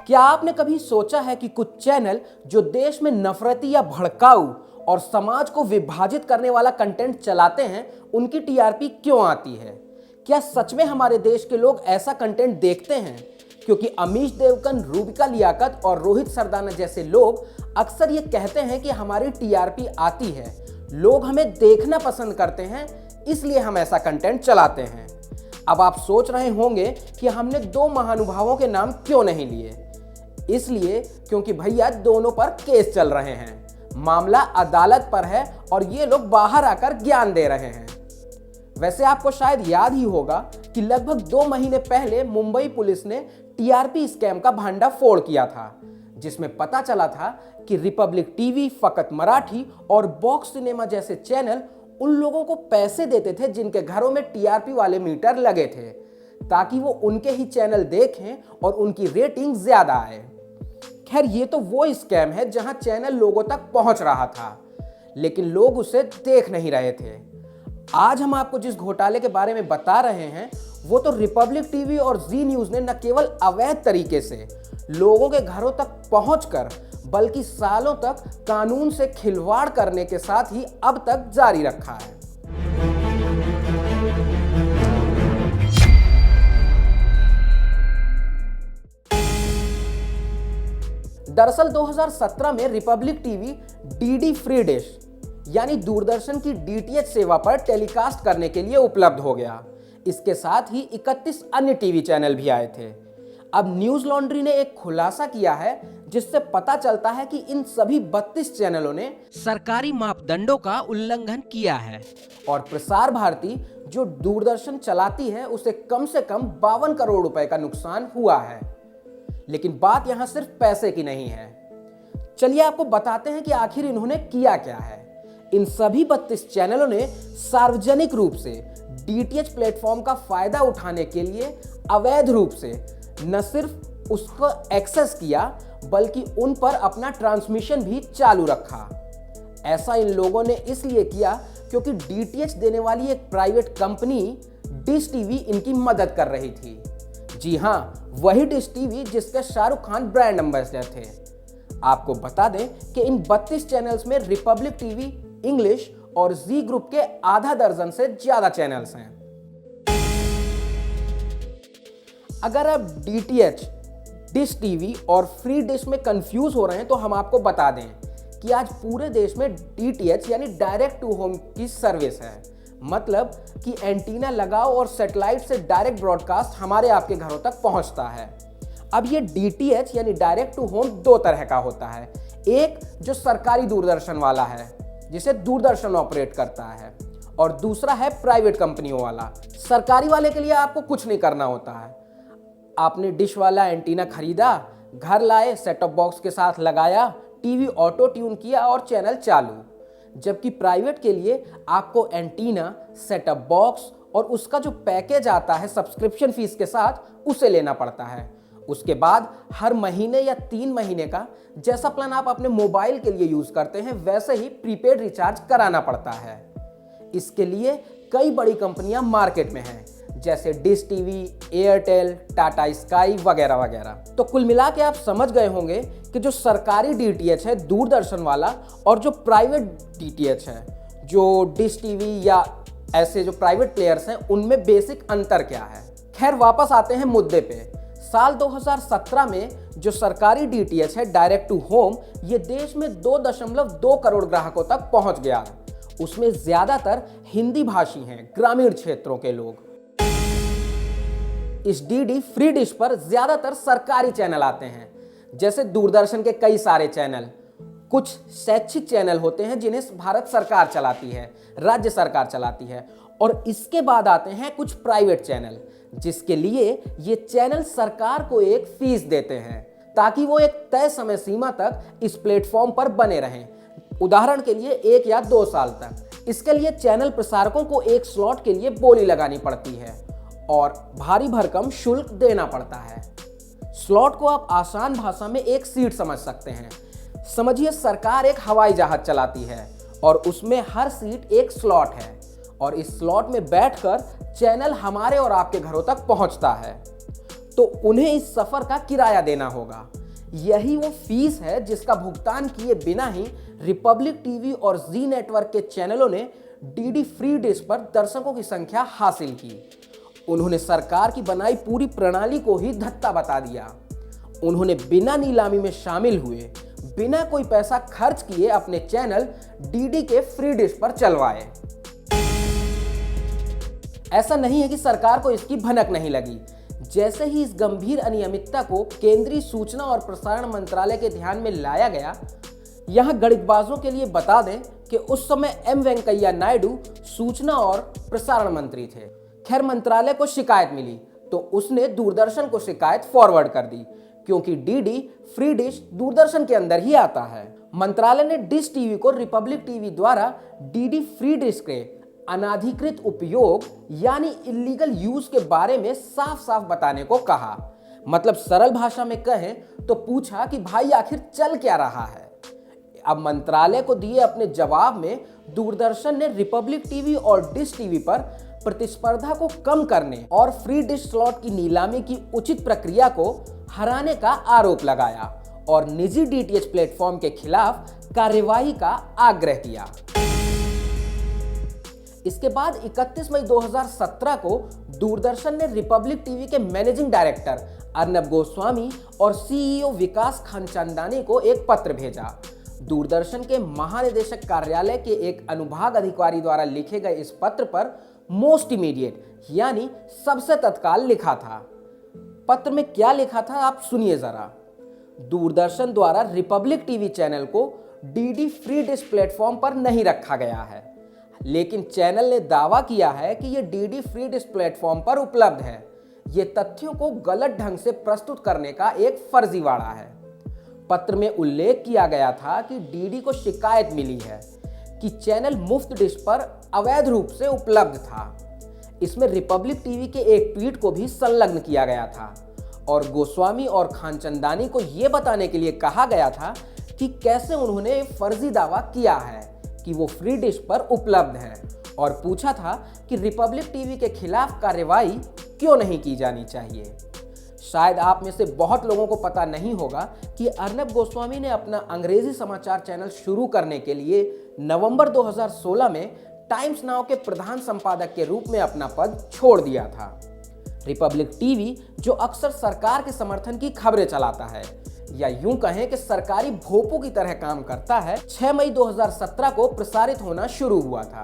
क्या आपने कभी सोचा है कि कुछ चैनल जो देश में नफरती या भड़काऊ और समाज को विभाजित करने वाला कंटेंट चलाते हैं, उनकी टीआरपी क्यों आती है? क्या सच में हमारे देश के लोग ऐसा कंटेंट देखते हैं? क्योंकि अमीश देवगन, रूबिका लियाकत और रोहित सरदाना जैसे लोग अक्सर ये कहते हैं कि हमारी टीआरपी आती है, लोग हमें देखना पसंद करते हैं, इसलिए हम ऐसा कंटेंट चलाते हैं। अब आप सोच रहे होंगे कि हमने दो महानुभावों के नाम क्यों नहीं लिए। इसलिए क्योंकि भैया दोनों पर केस चल रहे हैं, मामला अदालत पर है और ये लोग बाहर आकर ज्ञान दे रहे हैं। वैसे आपको शायद याद ही होगा कि लगभग 2 महीने पहले मुंबई पुलिस ने टीआरपी स्कैम का भंडाफोड़ किया था, जिसमें पता चला था कि रिपब्लिक टीवी, फकत मराठी और बॉक्स सिनेमा जैसे चैनल उन लोगों को पैसे देते थे जिनके घरों में टीआरपी वाले मीटर लगे थे, ताकि वो उनके ही चैनल देखें और उनकी रेटिंग ज्यादा आए। खैर, ये तो वो स्कैम है जहां चैनल लोगों तक पहुंच रहा था, लेकिन लोग उसे देख नहीं रहे थे। आज हम आपको जिस घोटाले के बारे में बता रहे हैं, वो तो रिपब्लिक टीवी और जी न्यूज ने न केवल अवैध तरीके से लोगों के घरों तक पहुंचकर, बल्कि सालों तक कानून से खिलवाड़ करने के साथ ही अब तक जारी रखा है। दरअसल 2017 में Republic TV DD free dish यानी दूरदर्शन की डीटीएच सेवा पर टेलीकास्ट करने के लिए उपलब्ध हो गया। इसके साथ ही 31 अन्य टीवी चैनल भी आए थे। अब न्यूज लॉन्ड्री ने एक खुलासा किया है, जिससे पता चलता है कि इन सभी 32 चैनलों ने सरकारी मापदंडों का उल्लंघन किया है और प्रसार भारती जो दूरदर्शन चलाती है, उसे कम से कम 52 करोड़ रुपए का नुकसान हुआ है। लेकिन बात यहां सिर्फ पैसे की नहीं है। चलिए आपको बताते हैं कि आखिर इन्होंने किया क्या है। इन सभी 32 चैनलों ने सार्वजनिक रूप से डीटीएच प्लेटफॉर्म का फायदा उठाने के लिए अवैध रूप से न सिर्फ उसको एक्सेस किया, बल्कि उन पर अपना ट्रांसमिशन भी चालू रखा। ऐसा इन लोगों ने इसलिए किया क्योंकि डीटीएच देने वाली एक प्राइवेट कंपनी डिश टीवी इनकी मदद कर रही थी। जी हाँ, वही डिश टीवी जिसके शाहरुख खान ब्रांड एम्बेसडर थे। आपको बता दें कि इन 32 चैनल्स में रिपब्लिक टीवी, इंग्लिश और जी ग्रुप के आधा दर्जन से ज्यादा चैनल्स हैं। अगर आप डीटीएच, डिश टीवी और फ्री डिश में कंफ्यूज हो रहे हैं, तो हम आपको बता दें कि आज पूरे देश में डीटीएच यानी डायरेक्ट टू होम की सर्विस है। मतलब कि एंटीना लगाओ और सैटेलाइट से डायरेक्ट ब्रॉडकास्ट हमारे आपके घरों तक पहुंचता है। अब ये डीटीएच यानी डायरेक्ट टू होम 2 तरह का होता है। एक जो सरकारी दूरदर्शन वाला है, जिसे दूरदर्शन ऑपरेट करता है, और दूसरा है प्राइवेट कंपनियों वाला। सरकारी वाले के लिए आपको कुछ नहीं करना होता है। आपने डिश वाला एंटीना खरीदा, घर लाए, सेट टॉप बॉक्स के साथ लगाया, टीवी ऑटो ट्यून किया और चैनल चालू। जबकि प्राइवेट के लिए आपको एंटीना, सेटअप बॉक्स और उसका जो पैकेज आता है सब्सक्रिप्शन फीस के साथ, उसे लेना पड़ता है। उसके बाद हर महीने या 3 महीने का जैसा प्लान आप अपने मोबाइल के लिए यूज करते हैं, वैसे ही प्रीपेड रिचार्ज कराना पड़ता है। इसके लिए कई बड़ी कंपनियां मार्केट में हैं, जैसे dish TV, Airtel, Tata sky वगैरह वगैरह। तो कुल मिला के आप समझ गए होंगे कि जो सरकारी डीटीएच है दूरदर्शन वाला, और जो प्राइवेट डीटीएच है जो डिश टीवी या ऐसे जो प्राइवेट प्लेयर्स हैं, उनमें बेसिक अंतर क्या है। खैर, वापस आते हैं मुद्दे पे। साल 2017 में जो सरकारी डीटीएच है डायरेक्ट टू होम, ये देश में 2.2 करोड़ ग्राहकों तक पहुंच गया। उसमें ज्यादातर हिंदी भाषी हैं, ग्रामीण क्षेत्रों के लोग। इस डीडी फ्री डिश पर ज्यादातर सरकारी चैनल आते हैं, जैसे दूरदर्शन के कई सारे चैनल। कुछ शैक्षिक चैनल होते हैं जिन्हें भारत सरकार चलाती है, राज्य सरकार चलाती है, और इसके बाद आते हैं कुछ प्राइवेट चैनल, जिसके लिए ये चैनल सरकार को एक फीस देते हैं, ताकि वो एक तय समय सीमा तक इस प्लेटफॉर्म पर बने रहें। उदाहरण के लिए 1 या 2 साल तक। इसके लिए चैनल प्रसारकों को एक स्लॉट के लिए बोली लगानी पड़ती है और भारी भरकम शुल्क देना पड़ता है। स्लॉट को आप आसान भाषा में एक सीट समझ सकते हैं। समझिए सरकार एक हवाई जहाज चलाती है और उसमें हर सीट एक स्लॉट है, और इस स्लॉट में बैठकर चैनल हमारे और आपके घरों तक पहुंचता है। तो उन्हें इस सफर का किराया देना होगा। यही वो फीस है जिसका भुगतान किए बिना ही रिपब्लिक टीवी और जी नेटवर्क के चैनलों ने डीडी फ्री डिश पर दर्शकों की संख्या हासिल की। उन्होंने सरकार की बनाई पूरी प्रणाली को ही धत्ता बता दिया। उन्होंने बिना नीलामी में शामिल हुए, बिना कोई पैसा खर्च किए अपने चैनल डीडी के फ्री डिश पर चलवाए। ऐसा नहीं है कि सरकार को इसकी भनक नहीं लगी। जैसे ही इस गंभीर अनियमितता को केंद्रीय सूचना और प्रसारण मंत्रालय के ध्यान में लाया गया, यहां गणितबाजों के लिए बता दें कि उस समय एम वेंकैया नायडू सूचना और प्रसारण मंत्री थे। खैर, मंत्रालय को शिकायत मिली तो उसने दूरदर्शन को शिकायत फॉरवर्ड कर दी, क्योंकि डीडी फ्री डिश दूरदर्शन के अंदर ही आता है। मंत्रालय ने डिश टीवी को रिपब्लिक टीवी द्वारा डीडी फ्री डिश के अनाधिकृत उपयोग यानी इलीगल यूज के बारे में साफ साफ बताने को कहा। मतलब सरल भाषा में कहें तो पूछा कि भाई आखिर चल क्या रहा है। अब मंत्रालय को दिए अपने जवाब में दूरदर्शन ने रिपब्लिक टीवी और डिश टीवी पर प्रतिस्पर्धा को कम करने और फ्री डिश स्लॉट की नीलामी की उचित प्रक्रिया को हराने का आरोप लगाया और निजी डीटीएच प्लेटफॉर्म के खिलाफ कार्यवाही का आग्रह किया। इसके बाद 31 मई 2017 को दूरदर्शन ने रिपब्लिक टीवी के मैनेजिंग डायरेक्टर अर्नब गोस्वामी और सीईओ विकास खानचंदानी को एक पत्र भेजा। दूरदर्शन के महानिदेशक कार्यालय के एक अनुभाग अधिकारी द्वारा लिखे गए इस पत्र पर मोस्ट इमीडिएट यानी सबसे तत्काल लिखा था। पत्र में क्या लिखा था आप सुनिए जरा। दूरदर्शन द्वारा रिपब्लिक टीवी चैनल को डीडी फ्री डिश प्लेटफॉर्म पर नहीं रखा गया है, लेकिन चैनल ने दावा किया है कि यह डीडी फ्री डिश प्लेटफॉर्म पर उपलब्ध है। ये तथ्यों को गलत ढंग से प्रस्तुत करने का एक फर्जीवाड़ा है। पत्र में उल्लेख किया गया था कि डीडी को शिकायत मिली है कि चैनल मुफ्त डिश पर अवैध रूप से उपलब्ध था। इसमें रिपब्लिक टीवी के एक ट्वीट को भी संलग्न किया गया था और गोस्वामी और खानचंदानी को यह बताने के लिए कहा गया था कि कैसे उन्होंने फर्जी दावा किया है कि वो फ्री डिश पर उपलब्ध है, और पूछा था कि रिपब्लिक टीवी के खिलाफ कार्रवाई क्यों नहीं की जानी चाहिए। शायद आप में से बहुत लोगों को पता नहीं होगा कि अर्नब गोस्वामी ने अपना अंग्रेजी समाचार चैनल शुरू करने के लिए नवंबर 2016 में टाइम्स नाउ के प्रधान संपादक के रूप में अपना पद छोड़ दिया था। रिपब्लिक टीवी जो अक्सर सरकार के समर्थन की खबरें चलाता है या यूं कहें कि सरकारी भोपों की तरह काम करता है, 6 मई 2017 को प्रसारित होना शुरू हुआ था।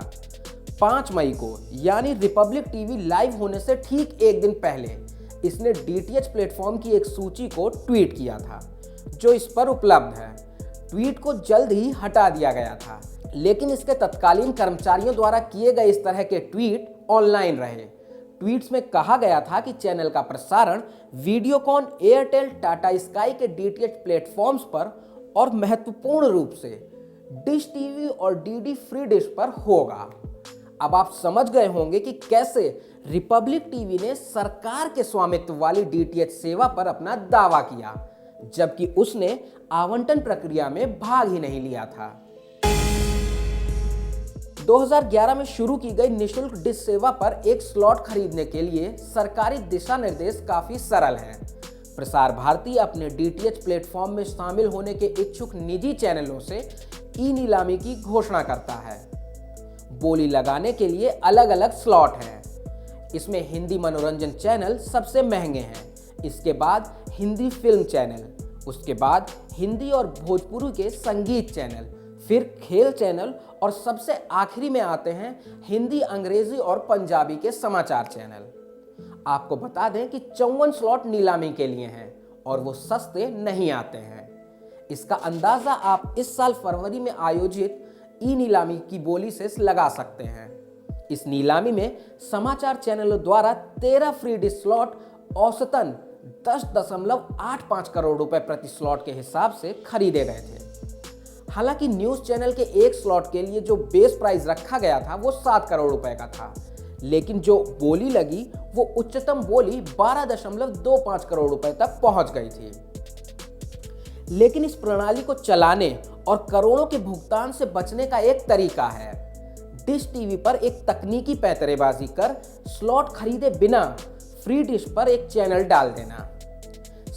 5 मई को यानी रिपब्लिक टीवी लाइव होने से ठीक एक दिन पहले इसने डीटीएच प्लेटफॉर्म की एक सूची को ट्वीट किया था जो इस पर उपलब्ध है। ट्वीट को जल्द ही हटा दिया गया था, लेकिन इसके तत्कालीन कर्मचारियों द्वारा किए गए इस तरह के ट्वीट ऑनलाइन रहे। ट्वीट्स में कहा गया था कि चैनल का प्रसारण वीडियोकॉन, एयरटेल, टाटा स्काई के डीटीएच प्लेटफॉर्म्स पर और महत्वपूर्ण रूप से डिश टीवी और डीडी फ्री डिश पर होगा। अब आप समझ गए होंगे कि कैसे रिपब्लिक टीवी ने सरकार के स्वामित्व वाली डीटीएच सेवा पर अपना दावा किया, जबकि उसने आवंटन प्रक्रिया में भाग ही नहीं लिया था। 2011 में शुरू की गई निःशुल्क डिश सेवा पर एक स्लॉट खरीदने के लिए सरकारी दिशा निर्देश काफी सरल हैं। प्रसार भारती अपने डीटीएच प्लेटफॉर्म में शामिल होने के इच्छुक निजी चैनलों से ई नीलामी की घोषणा करता है। बोली लगाने के लिए अलग अलग स्लॉट हैं। इसमें हिंदी मनोरंजन चैनल सबसे महंगे हैं, इसके बाद हिंदी फिल्म चैनल, उसके बाद हिंदी और भोजपुरी के संगीत चैनल, फिर खेल चैनल और सबसे आखिरी में आते हैं हिंदी, अंग्रेजी और पंजाबी के समाचार चैनल। आपको बता दें कि 54 स्लॉट नीलामी के लिए हैं और वो सस्ते नहीं आते हैं। इसका अंदाजा आप इस साल फरवरी में आयोजित ई नीलामी की बोली से लगा सकते हैं। इस नीलामी में समाचार चैनलों द्वारा 13 फ्री डिश स्लॉट औसतन 10.85 करोड़ रुपए प्रति स्लॉट के हिसाब से खरीदे गए थे। हालांकि न्यूज चैनल के एक स्लॉट के लिए जो बेस प्राइस रखा गया था वो 7 करोड़ रुपए का था, लेकिन जो बोली लगी वो उच्चतम बोली 12.25 करोड़ रुपए तक पहुंच गई थी। लेकिन इस प्रणाली को चलाने और करोड़ों के भुगतान से बचने का एक तरीका है। डिश टीवी पर एक तकनीकी पैंतरेबाजी कर स्लॉट खरीदे बिना फ्री डिश पर एक चैनल डाल देना।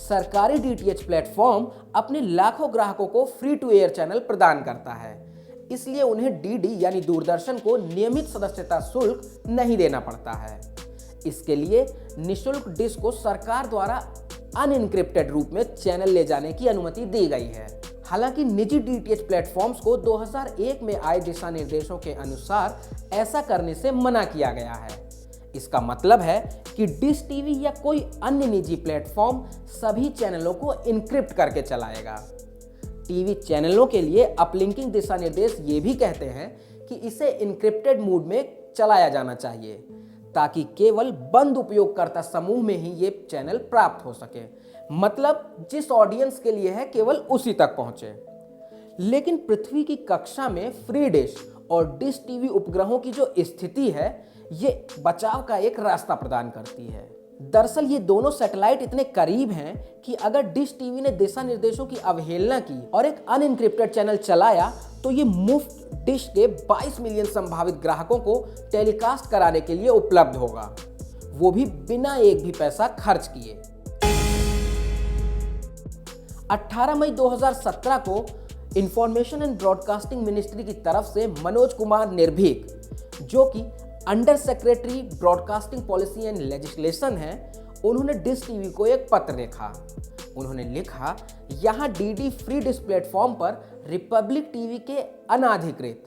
सरकारी डीटीएच प्लेटफॉर्म अपने लाखों ग्राहकों को फ्री टू एयर चैनल प्रदान करता है, इसलिए उन्हें डीडी यानी दूरदर्शन को नियमित सदस्यता शुल्क नहीं देना पड़ता है। इसके लिए निःशुल्क डिश को सरकार द्वारा अनइनक्रिप्टेड रूप में चैनल ले जाने की अनुमति दी गई है। हालांकि निजी डीटीएच प्लेटफॉर्म्स को 2001 में आए दिशा निर्देशों के अनुसार ऐसा करने से मना किया गया है। इसका मतलब है कि डिश टीवी या कोई अन्य निजी प्लेटफॉर्म सभी चैनलों को इनक्रिप्ट करके चलाएगा। टीवी चैनलों के लिए अपलिंकिंग दिशा निर्देश ये भी कहते हैं कि इसे इनक्रिप्टेड मोड में चलाया जाना चाहिए, ताकि केवल बंद उपयोगकर्ता समूह में ही ये चैनल प्राप्त हो सके, मतलब जिस ऑडियंस के लिए है केवल उसी तक पहुंचे। लेकिन पृथ्वी की कक्षा में फ्री डिश और डिश टीवी उपग्रहों की जो स्थिति है, ये बचाव का एक रास्ता प्रदान करती है। दरअसल ये दोनों सैटेलाइट इतने करीब हैं कि अगर डिश टीवी ने दिशा निर्देशों की अवहेलना की और एक अनइनक्रिप्टेड चैनल चलाया तो ये मुफ्त डिश के 22 मिलियन संभावित ग्राहकों को टेलीकास्ट कराने के लिए उपलब्ध होगा, वो भी बिना एक भी पैसा खर्च किए। 18 मई 2017 को इंफॉर्मेशन एंड ब्रॉडकास्टिंग मिनिस्ट्री की तरफ से मनोज कुमार निर्भीक, जो कि under secretary broadcasting policy and legislation है, उन्होंने डिश टीवी को एक पत्र लिखा। उन्होंने लिखा, यहाँ डीडी फ्री डिश प्लेटफॉर्म पर रिपब्लिक टीवी के अनाधिकृत,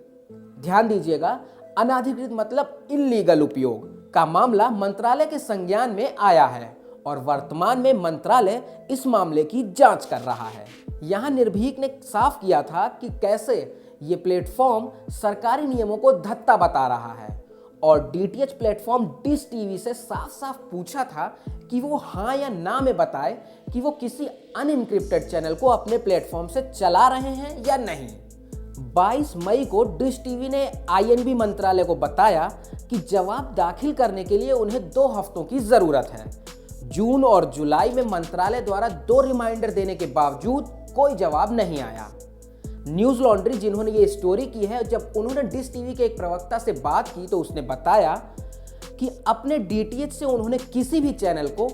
ध्यान दीजिएगा, अनाधिकृत मतलब इल्लीगल उपयोग का मामला मंत्रालय के संज्ञान में आया है और वर्तमान में मंत्रालय इस मामले की जांच कर रहा है। यहाँ निर्भीक ने साफ किया था कि कैसे ये प्लेटफॉर्म सरकारी नियमों को धत्ता बता रहा है और डीटीएच प्लेटफॉर्म डिश टीवी से साफ साफ पूछा था कि वो हाँ या ना में बताए कि वो किसी अनइनक्रिप्टेड चैनल को अपने प्लेटफॉर्म से चला रहे हैं या नहीं। 22 मई को डिश टीवी ने आईएनबी मंत्रालय को बताया कि जवाब दाखिल करने के लिए उन्हें 2 हफ्तों की जरूरत है। जून और जुलाई में मंत्रालय द्वारा 2 रिमाइंडर देने के बावजूद कोई जवाब नहीं आया। न्यूज लॉन्ड्री, जिन्होंने ये स्टोरी की है, जब उन्होंने डिश टीवी के एक प्रवक्ता से बात की तो उसने बताया कि अपने डीटीएच से उन्होंने किसी भी चैनल को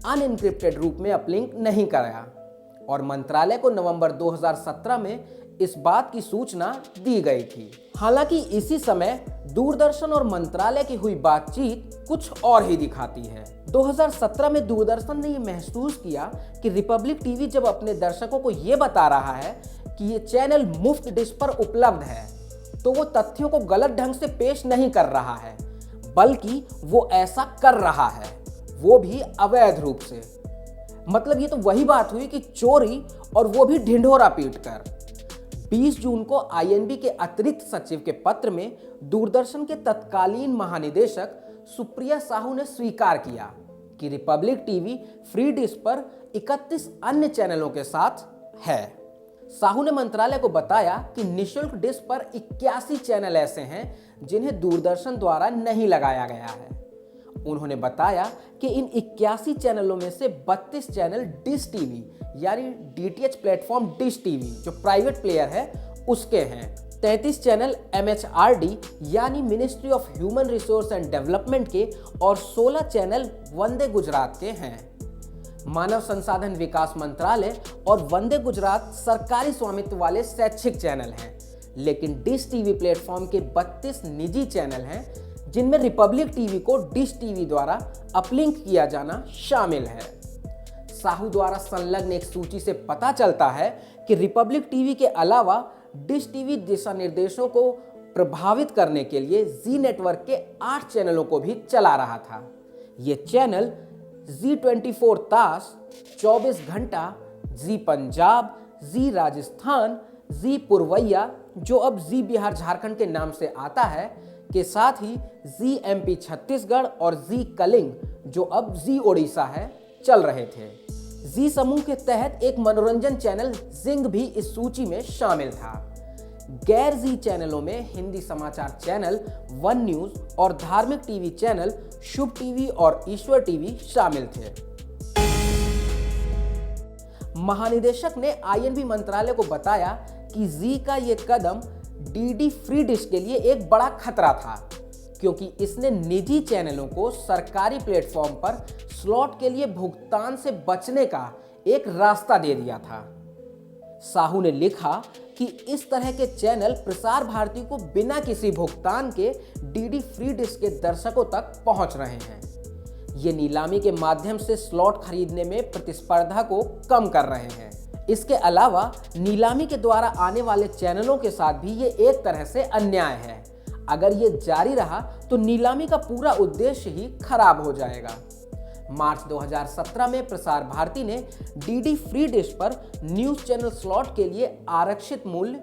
अनइनक्रिप्टेड रूप में अपलिंक नहीं कराया और मंत्रालय को नवंबर 2017 में इस बात की सूचना दी गई थी। हालांकि इसी समय दूरदर्शन और मंत्रालय की हुई बातचीत कुछ और ही दिखाती है। 2017 में दूरदर्शन ने ये महसूस किया कि रिपब्लिक टीवी जब अपने दर्शकों को ये बता रहा है कि ये चैनल मुफ्त डिश पर उपलब्ध है, तो वो तथ्यों को गलत ढंग से पेश नहीं कर रहा है, बल्कि वो ऐसा कर रहा है, वो भी अवैध रूप से। मतलब ये तो वही बात हुई कि चोरी, और वो भी ढिंढोरा पीटकर। 20 जून को आईएनबी के अतिरिक्त सचिव के पत्र में दूरदर्शन के तत्कालीन महानिदेशक सुप्रिया साहू ने स्वीकार किया कि रिपब्लिक टीवी फ्री डिश पर 31 अन्य चैनलों के साथ है। साहू ने मंत्रालय को बताया कि निःशुल्क डिश पर 81 चैनल ऐसे हैं जिन्हें दूरदर्शन द्वारा नहीं लगाया गया है। उन्होंने बताया कि इन 81 चैनलों में से 32 चैनल डिश टीवी यानी डीटीएच प्लेटफॉर्म डिश टीवी जो प्राइवेट प्लेयर है उसके हैं। 33 चैनल एमएचआरडी यानी ministry of human resource and development के और 16 चैनल वंदे गुजरात के हैं। मानव संसाधन विकास मंत्रालय और वंदे गुजरात सरकारी स्वामित्व वाले शैक्षिक चैनल हैं, लेकिन डिश टीवी प्लेटफॉर्म के 32 निजी चैनल हैं जिनमें रिपब्लिक टीवी को डिश टीवी द्वारा अपलिंक किया जाना शामिल है। साहू द्वारा संलग्न एक सूची से पता चलता है कि रिपब्लिक टीवी के अलावा डिश टीवी दिशा निर्देशों को प्रभावित करने के लिए जी नेटवर्क के 8 चैनलों को भी चला रहा था। ये चैनल जी 24 तास, 24 घंटा, जी पंजाब, जी राजस्थान, जी पुरवैया जो अब जी बिहार झारखंड के नाम से आता है, के साथ ही जी एमपी छत्तीसगढ़ और जी कलिंग जो अब जी ओडिशा है चल रहे थे। जी समूह के तहत एक मनोरंजन चैनल जिंग भी इस सूची में शामिल था। गैर जी चैनलों में हिंदी समाचार चैनल वन न्यूज और धार्मिक टीवी चैनल शुभ टीवी और ईश्वर टीवी शामिल थे। महानिदेशक ने आईएनबी मंत्रालय को बताया कि जी का ये कदम डीडी फ्री डिश के लिए एक बड़ा खतरा था, क्योंकि इसने निजी चैनलों को सरकारी प्लेटफॉर्म पर स्लॉट के लिए भुगतान से बचने का एक रास्ता दे दिया था। साहू ने लिखा कि इस तरह के चैनल प्रसार भारती को बिना किसी भुगतान के डीडी फ्री डिश के दर्शकों तक पहुंच रहे हैं। ये नीलामी के माध्यम से स्लॉट खरीदने में प्रतिस्पर्धा को कम कर रहे हैं। इसके अलावा नीलामी के द्वारा आने वाले चैनलों के साथ भी ये एक तरह से अन्याय है। अगर ये जारी रहा तो नीलामी का पूरा उद्देश्य ही खराब हो जाएगा। मार्च 2017 में प्रसार भारती ने डीडी फ्री डिश पर न्यूज चैनल स्लॉट के लिए आरक्षित मूल्य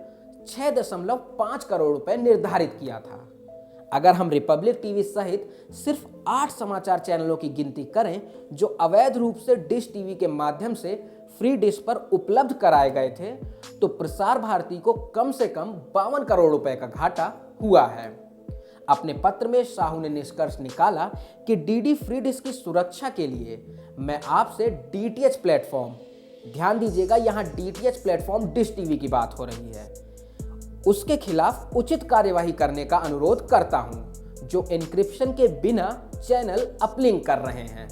6.5 करोड़ रुपए निर्धारित किया था। अगर हम रिपब्लिक टीवी सहित सिर्फ 8 समाचार चैनलों की गिनती करें जो अवैध रूप से डिश टीवी के माध्यम से फ्री डिश पर उपलब्ध कराए गए थे, तो प्रसार भारती को कम से कम 52 करोड़ रुपए का घाटा हुआ है। अपने पत्र में साहू ने निष्कर्ष निकाला कि डीडी फ्री डिश की सुरक्षा के लिए मैं आपसे डीटीएच प्लेटफॉर्म, ध्यान दीजिएगा यहाँ डीटीएच प्लेटफॉर्म डिश टीवी की बात हो रही है, उसके खिलाफ उचित कार्यवाही करने का अनुरोध करता हूं, जो एन्क्रिप्शन के बिना चैनल अपलिंक कर रहे हैं।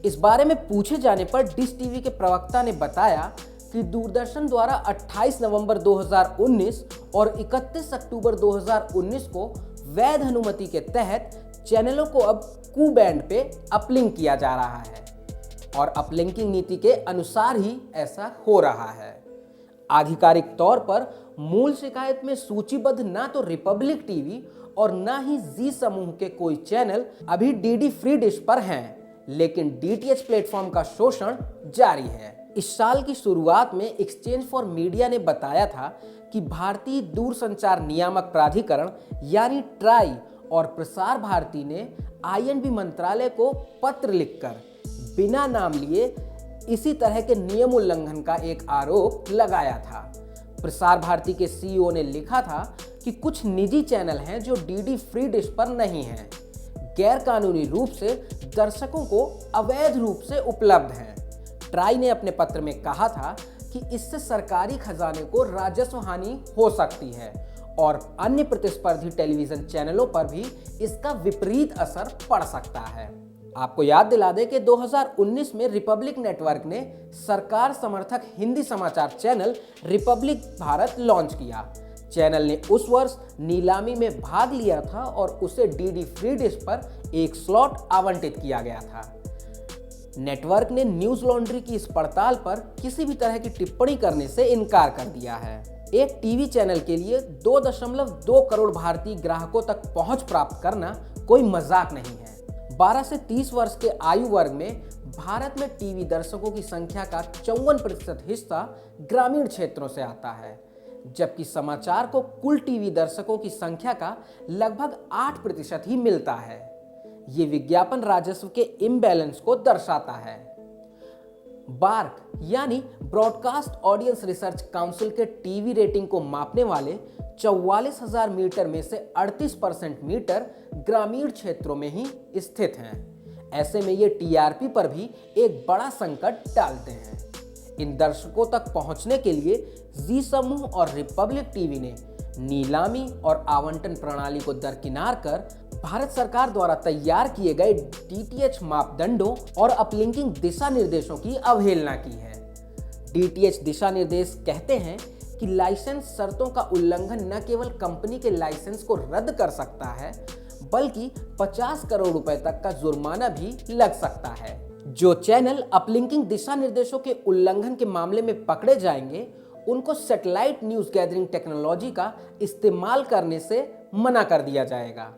इस बारे में पूछे जाने पर डिश टीवी के प्रवक्ता ने बताया कि दूरदर्शन द्वारा 28 नवंबर 2019 और 31 अक्टूबर 2019 को वैध अनुमति के तहत चैनलों को अब कू बैंड पे अपलिंक किया जा रहा है और अपलिंकिंग नीति के अनुसार ही ऐसा हो रहा है। आधिकारिक तौर पर मूल शिकायत में सूचीबद्ध ना तो रिपब्लिक टीवी और ना ही जी समूह के कोई चैनल अभी डीडी फ्री डिश पर हैं, लेकिन डीटीएच प्लेटफॉर्म का शोषण जारी है। इस साल की शुरुआत में एक्सचेंज फॉर मीडिया ने बताया था कि भारतीय दूरसंचार नियामक प्राधिकरण यानी ट्राई और प्रसार भारती ने आईएनबी मंत्रालय को पत्र लिखकर बिना नाम लिए इसी तरह के नियम उल्लंघन का एक आरोप लगाया था। प्रसार भारती के सीईओ ने लिखा था कि कुछ निजी चैनल हैं जो डीडी फ्री डिश पर नहीं हैं, गैर कानूनी रूप से दर्शकों को अवैध रूप से उपलब्ध हैं। ट्राई ने अपने पत्र में कहा था कि इससे सरकारी खजाने को राजस्व हानि हो सकती है और अन्य प्रतिस्पर्धी टेलीविजन चैनलों पर भी इसका विपरीत असर पड़ सकता है। आपको याद दिला दें कि 2019 में रिपब्लिक नेटवर्क ने सरकार समर्थक हिंदी समाचार चैनल रिपब्लिक भारत लॉन्च किया। चैनल ने उस वर्ष नीलामी में भाग लिया था और उसे डीडी फ्री डिश पर एक स्लॉट आवंटित किया गया था। नेटवर्क ने न्यूज लॉन्ड्री की इस पड़ताल पर किसी भी तरह की टिप्पणी करने से इनकार कर दिया है। एक टीवी चैनल के लिए 2.2 करोड़ भारतीय ग्राहकों तक पहुंच प्राप्त करना कोई मजाक नहीं है। 12 से 30 वर्ष के आयु वर्ग में भारत में टीवी दर्शकों की संख्या का 54% हिस्सा ग्रामीण क्षेत्रों से आता है, जबकि समाचार को कुल टीवी दर्शकों की संख्या का लगभग 8% ही मिलता है। ये विज्ञापन राजस्व के इम्बैलेंस को दर्शाता है। बार्क यानी ब्रॉडकास्ट ऑडियंस रिसर्च काउंसिल के टीवी रेटिंग को मापने वाले 44,000 मीटर में से 38% मीटर ग्रामीण क्षेत्रों में ही स्थित हैं। ऐसे में ये टीआरपी पर भी एक बड़ा संकट डालते हैं। इन दर्शकों तक पहुंचने के लिए जी समूह और रिपब्लिक टीवी ने नीलामी और आवंटन प्रणाली को दरकिनार कर भारत सरकार द्वारा तैयार किए गए डीटीएच मापदंडों और अपलिंकिंग दिशा निर्देशों की अवहेलना की है। डीटीएच दिशा निर्देश कहते हैं कि लाइसेंस शर्तों का उल्लंघन न केवल कंपनी के लाइसेंस को रद्द कर सकता है, बल्कि 50 करोड़ रुपए तक का जुर्माना भी लग सकता है। जो चैनल अपलिंकिंग दिशा निर्देशों के उल्लंघन के मामले में पकड़े जाएंगे, उनको सैटेलाइट न्यूज गैदरिंग टेक्नोलॉजी का इस्तेमाल करने से मना कर दिया जाएगा।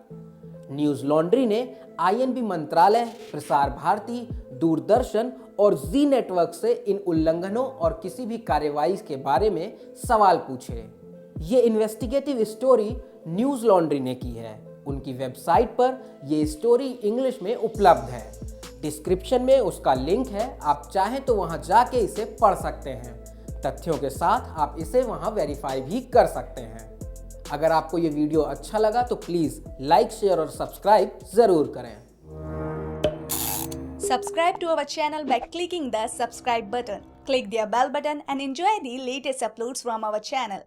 न्यूज लॉन्ड्री ने आईएनबी मंत्रालय, प्रसार भारती, दूरदर्शन और जी नेटवर्क से इन उल्लंघनों और किसी भी कार्यवाही के बारे में सवाल पूछे। ये इन्वेस्टिगेटिव स्टोरी न्यूज लॉन्ड्री ने की है। उनकी वेबसाइट पर ये स्टोरी इंग्लिश में उपलब्ध है। डिस्क्रिप्शन में उसका लिंक है, आप चाहें तो वहां जाके इसे पढ़ सकते हैं। तथ्यों के साथ आप इसे वहां वेरीफाई भी कर सकते हैं। अगर आपको ये वीडियो अच्छा लगा तो प्लीज लाइक, शेयर और सब्सक्राइब जरूर करें। Subscribe to our channel by clicking the subscribe button. Click the bell button and enjoy the latest uploads from our channel.